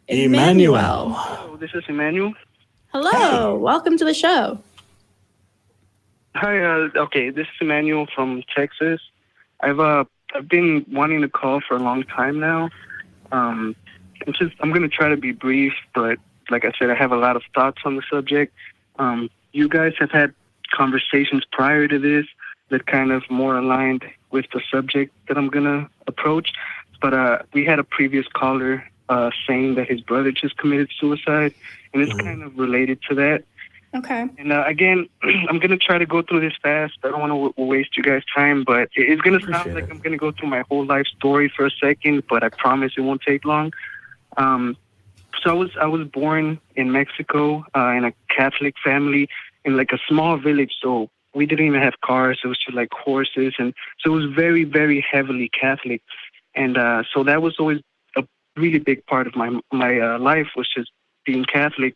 Emmanuel. Hello, this is Emmanuel. Hello, Hey. welcome to the show. Hi, okay, this is Emmanuel from Texas. I've been wanting to call for a long time now. I'm going to try to be brief, but like I said, I have a lot of thoughts on the subject. You guys have had conversations prior to this that kind of more aligned with the subject that I'm going to approach. But we had a previous caller saying that his brother just committed suicide, and it's kind of related to that. Okay. And again, I'm going to try to go through this fast. I don't want to waste you guys' time, but it's going to sound like I'm going to go through my whole life story for a second, but I promise it won't take long. So I was born in Mexico in a Catholic family in like a small village. So we didn't even have cars. It was just like horses. And so it was very, very heavily Catholic. And so that was always a really big part of my life, was just being Catholic.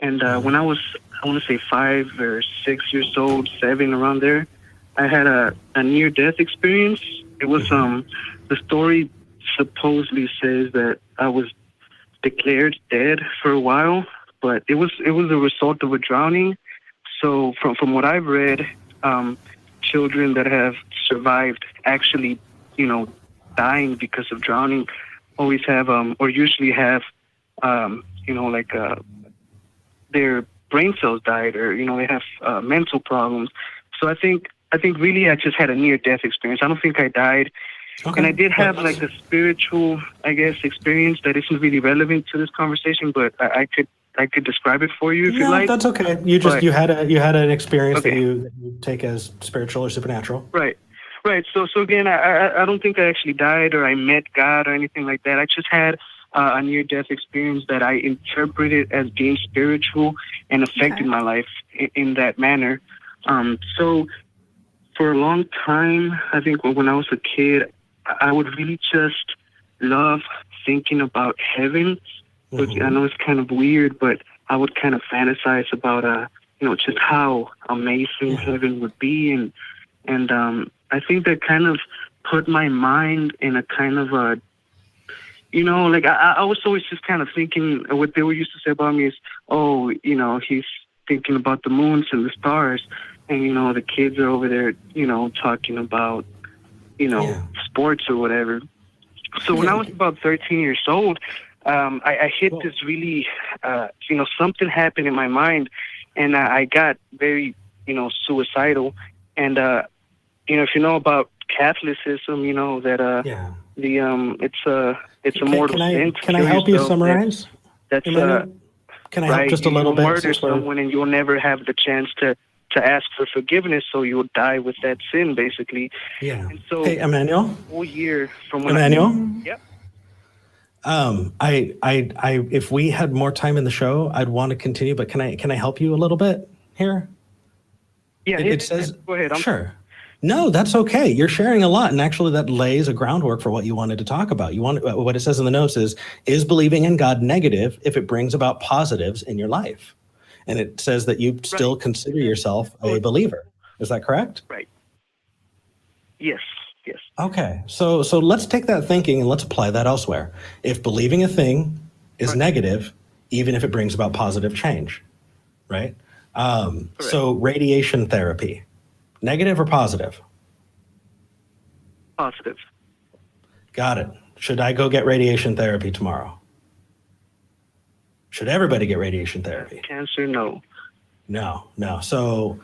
And when I want to say 5 or 6 years old, 7, around there, I had a near-death experience. It was, the story supposedly says that I was declared dead for a while, but it was a result of a drowning. So from what I've read, children that have survived actually, dying because of drowning always have, or usually have, their brain cells died, or they have mental problems. So I think really I just had a near-death experience. I don't think I died. Okay. And I did have like a spiritual, I guess, experience that isn't really relevant to this conversation, but I could describe it for you if you like. That's okay. You had an experience that you take as spiritual or supernatural. Right. So again, I don't think I actually died or I met God or anything like that. I just had a near-death experience that I interpreted as being spiritual and affected my life in that manner. So for a long time, I think when I was a kid, I would really just love thinking about heaven. Which I know it's kind of weird, but I would kind of fantasize about, just how amazing heaven would be. And I think that kind of put my mind in a kind of a, I was always just kind of thinking, what they were used to say about me is, he's thinking about the moons and the stars. And, the kids are over there, talking about, sports or whatever. So when I was about 13 years old, I hit this really, something happened in my mind, and I got very, suicidal. And, if you know about Catholicism, that it's a mortal sin. Can I help you summarize? That's can I help just a little bit? Murder someone, and you'll never have the chance to ask for forgiveness, so you'll die with that sin, basically. Yeah. And so, hey, Emmanuel. Whole year from when Emmanuel. Yep. If we had more time in the show, I'd want to continue, but can I help you a little bit here? Yeah. It says. Go ahead. Sure. No, that's okay. You're sharing a lot, and actually, that lays a groundwork for what you wanted to talk about. What it says in the notes is believing in God negative if it brings about positives in your life? And it says that you still consider yourself a believer. Is that correct? Right. Yes. Okay. So let's take that thinking and let's apply that elsewhere. If believing a thing is negative, even if it brings about positive change, right? So radiation therapy, negative or positive? Positive. Got it. Should I go get radiation therapy tomorrow? Should everybody get radiation therapy? Cancer, no. No. So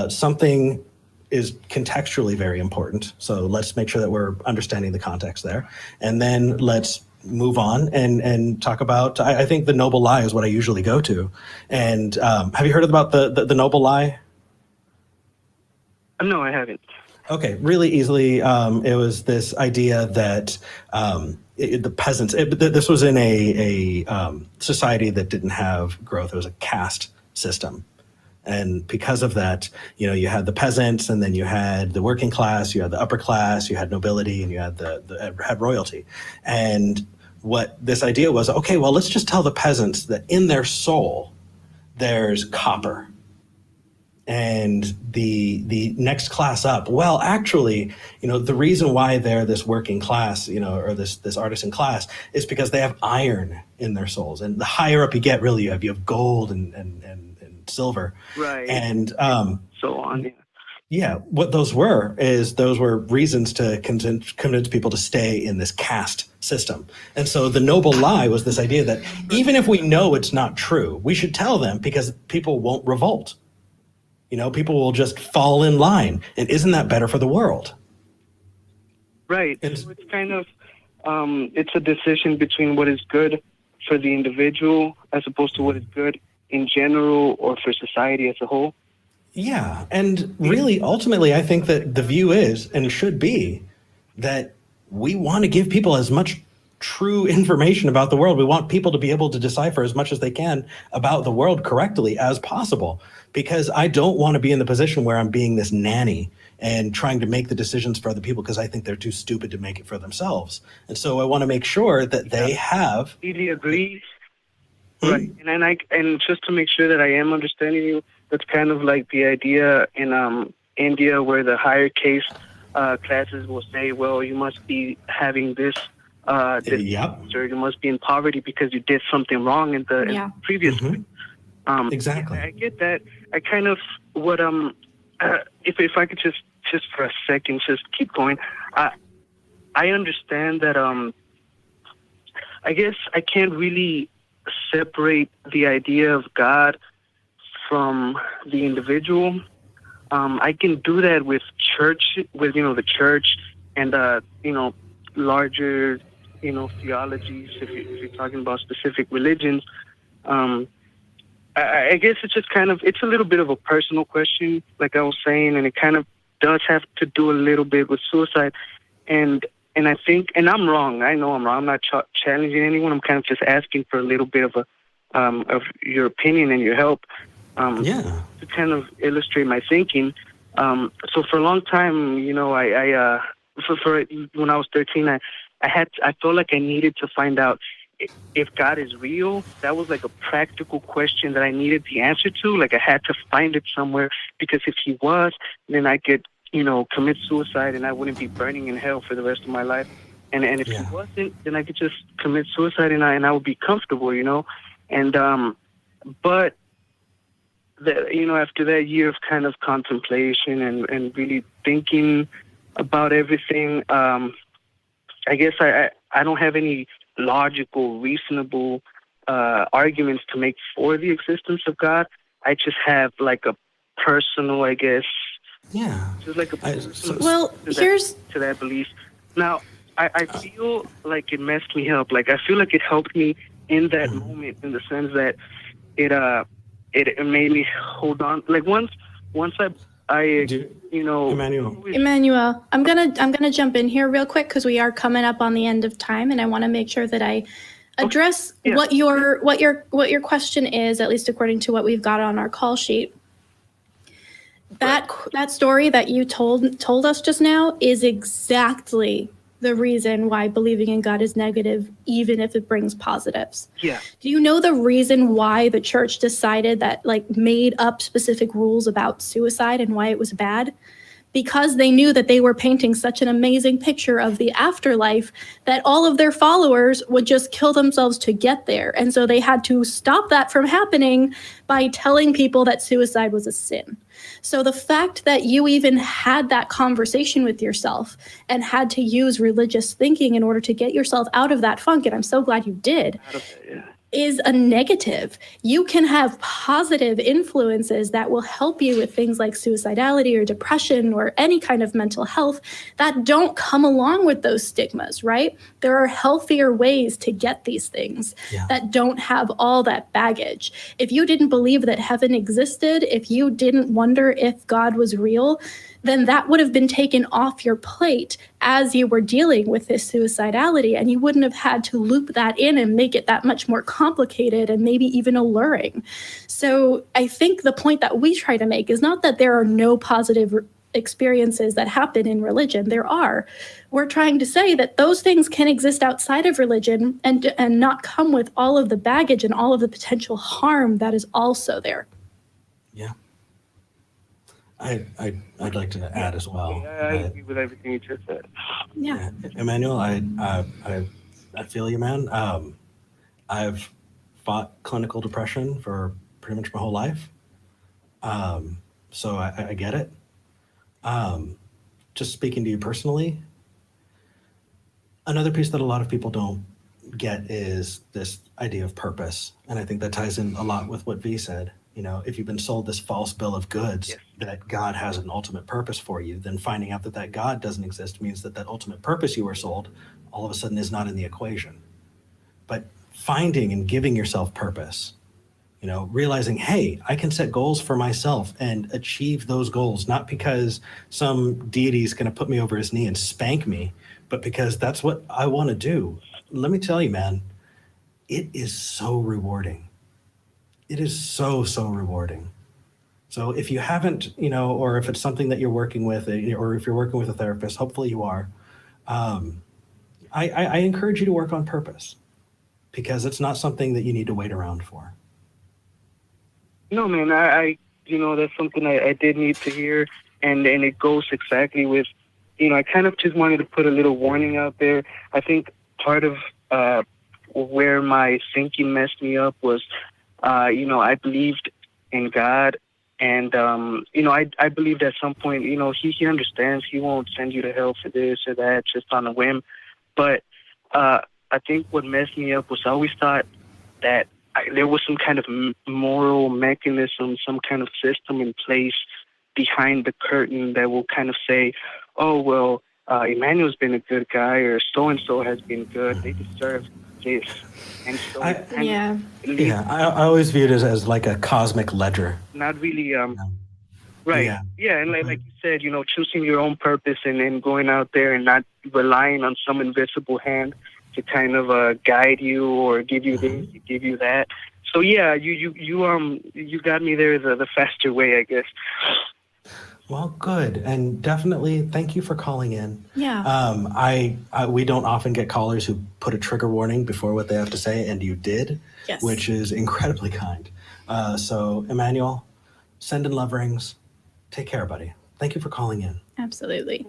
something is contextually very important. So let's make sure that we're understanding the context there. And then let's move on and talk about, I think the noble lie is what I usually go to. And have you heard about the noble lie? No, I haven't. Okay, really easily, it was this idea that the peasants, this was in a society that didn't have growth. It was a caste system. And because of that, you had the peasants, and then you had the working class, you had the upper class, you had nobility, and you had had royalty. And what this idea was, okay, well, let's just tell the peasants that in their soul, there's copper. and the next class up, well, actually, the reason why they're this working class, or this artisan class, is because they have iron in their souls. And the higher up you get, really, you have gold and silver. Right. And so on. Yeah. yeah, what those were reasons to convince people to stay in this caste system. And so the noble lie was this idea that even if we know it's not true, we should tell them, because people won't revolt. People will just fall in line. And isn't that better for the world? Right. So it's kind of, it's a decision between what is good for the individual as opposed to what is good in general or for society as a whole. Yeah. And really, ultimately, I think that the view is and should be that we want to give people as much true information about the world. We want people to be able to decipher as much as they can about the world correctly as possible, because I don't want to be in the position where I'm being this nanny and trying to make the decisions for other people because I think they're too stupid to make it for themselves. And so I want to make sure that they have. Completely agree. Right. And just to make sure that I am understanding you, that's kind of like the idea in India, where the higher caste classes will say, well, you must be having this, or you must be in poverty because you did something wrong in the previous. Exactly. I get that. I kind of if I could just for a second just keep going. I understand that I guess I can't really separate the idea of God from the individual. I can do that with church, with the church and larger theologies. If you're talking about specific religions, I guess it's just it's a little bit of a personal question, like I was saying, and it kind of does have to do a little bit with suicide. And I think, and I'm wrong. I know I'm wrong. I'm not challenging anyone. I'm kind of just asking for a little bit of your opinion and your help. To kind of illustrate my thinking. So for a long time, for when I was 13, I felt like I needed to find out if God is real. That was like a practical question that I needed the answer to. Like I had to find it somewhere, because if he was, then I could, commit suicide and I wouldn't be burning in hell for the rest of my life. And if he wasn't, then I could just commit suicide and I would be comfortable, And but after that year of kind of contemplation and really thinking about everything, I guess I don't have any logical, reasonable arguments to make for the existence of God. I just have like a personal, I guess. Yeah. Just like a personal to that belief. Now, I feel like it messed me up. Like I feel like it helped me in that moment, in the sense that it made me hold on. Like once Emmanuel, I'm gonna jump in here real quick, because we are coming up on the end of time, and I want to make sure that I address what your question is, at least according to what we've got on our call sheet. That story that you told us just now is exactly the reason why believing in God is negative, even if it brings positives. Yeah. Do you know the reason why the church decided that, made up specific rules about suicide and why it was bad? Because they knew that they were painting such an amazing picture of the afterlife that all of their followers would just kill themselves to get there. And so they had to stop that from happening by telling people that suicide was a sin. So the fact that you even had that conversation with yourself and had to use religious thinking in order to get yourself out of that funk, and I'm so glad you did, is a negative. You can have positive influences that will help you with things like suicidality or depression or any kind of mental health that don't come along with those stigmas, right? There are healthier ways to get these things that don't have all that baggage. If you didn't believe that heaven existed, if you didn't wonder if God was real, then that would have been taken off your plate as you were dealing with this suicidality, and you wouldn't have had to loop that in and make it that much more complicated and maybe even alluring. So I think the point that we try to make is not that there are no positive experiences that happen in religion. There are. We're trying to say that those things can exist outside of religion and not come with all of the baggage and all of the potential harm that is also there. Yeah. I'd like to add as well. Okay, I agree with everything you just said. Yeah. Emmanuel, I feel you, man. I've fought clinical depression for pretty much my whole life, so I get it. Just speaking to you personally, another piece that a lot of people don't get is this idea of purpose, and I think that ties in a lot with what V said. You know, if you've been sold this false bill of goods Yes. that God has an ultimate purpose for you, then finding out that that God doesn't exist means that that ultimate purpose you were sold all of a sudden is not in the equation. But finding and giving yourself purpose, you know, realizing, hey, I can set goals for myself and achieve those goals, not because some deity is going to put me over his knee and spank me, but because that's what I want to do. Let me tell you, man, it is so rewarding. It is so, so rewarding. So if you haven't, you know, or if it's something that you're working with, or if you're working with a therapist, hopefully you are, I encourage you to work on purpose, because it's not something that you need to wait around for. No, man, I you know, that's something I did need to hear, and it goes exactly with, you know, I kind of just wanted to put a little warning out there. I think part of where my thinking messed me up was, you know, I believed in God, and, you know, I believed at some point, you know, he understands. He won't send you to hell for this or that just on a whim. But I think what messed me up was I always thought that there was some kind of moral mechanism, some kind of system in place behind the curtain that will kind of say, oh, well, Emmanuel's been a good guy, or so-and-so has been good. They deserve this. And so I always view it as like a cosmic ledger. not really, right. Yeah, and like you said, you know, choosing your own purpose and then going out there and not relying on some invisible hand to kind of guide you or give you this, give you that. So yeah, you got me there the faster way, I guess. Well, good, and definitely thank you for calling in. Yeah. We don't often get callers who put a trigger warning before what they have to say, and you did, Yes. which is incredibly kind. So, Emmanuel, send in love rings. Take care, buddy. Thank you for calling in. Absolutely.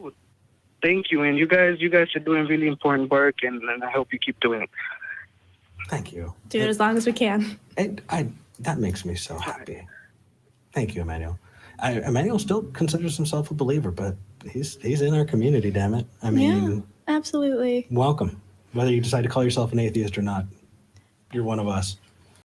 Thank you, and you guys are doing really important work, and I hope you keep doing it. Thank you. Do it as long as we can. That makes me so happy. Thank you, Emmanuel. Emmanuel still considers himself a believer, but he's in our community, damn it. I mean, absolutely. welcome. Whether you decide to call yourself an atheist or not, you're one of us.